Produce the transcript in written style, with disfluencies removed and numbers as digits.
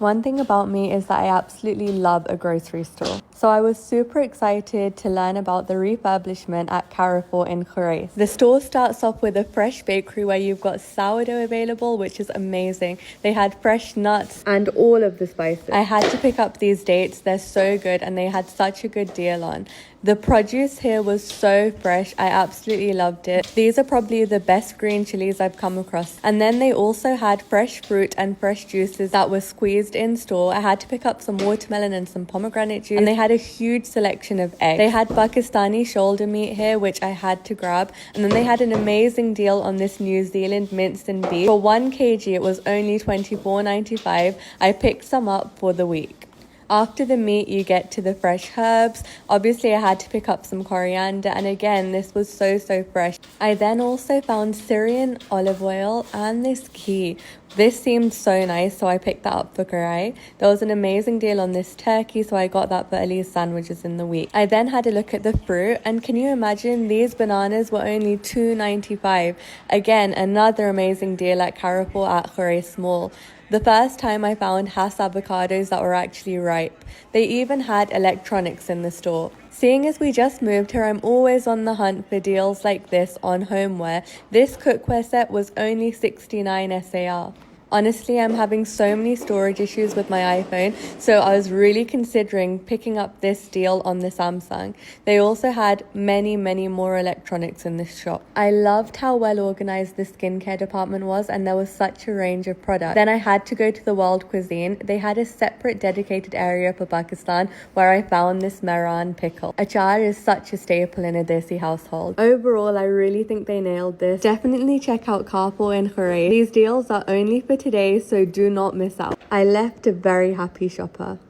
One thing about me is that I absolutely love a grocery store. So I was super excited to learn about the refurbishment at Carrefour in Khurais. The store starts off with a fresh bakery where you've got sourdough available, which is amazing. They had fresh nuts and all of the spices. I had to pick up these dates. They're so good and they had such a good deal on. The produce here was so fresh. I absolutely loved it. These are probably the best green chilies I've come across. And then they also had fresh fruit and fresh juices that were squeezed in store. I had to pick up some watermelon and some pomegranate juice. And they had a huge selection of eggs. They had Pakistani shoulder meat here, which I had to grab. And then they had an amazing deal on this New Zealand minced and beef. For 1 kg, it was only $24.95. I picked some up for the week. After the meat, you get to the fresh herbs. Obviously, I had to pick up some coriander, and again, this was so fresh. I then also found Syrian olive oil and this ghee. This seemed so nice, so I picked that up for Khurais. There was an amazing deal on this turkey, so I got that for Ali's sandwiches in the week. I then had a look at the fruit, and can you imagine, these bananas were only $2.95. Again, another amazing deal at Carrefour at Khurais Mall. The first time I found Hass avocados that were actually ripe. They even had electronics in the store. Seeing as we just moved here, I'm always on the hunt for deals like this on homeware. This cookware set was only 69 SAR. Honestly, I'm having so many storage issues with my iPhone, so I was really considering picking up this deal on the Samsung. They also had many more electronics in this shop. I loved how well organized the skincare department was, and there was such a range of products. Then I had to go to the world cuisine. They had a separate dedicated area for Pakistan where I found this Mehran pickle. Achar is such a staple in a Desi household. Overall, I really think they nailed this. Definitely check out Carrefour in Khurais. These deals are only for today, so do not miss out. I left a very happy shopper.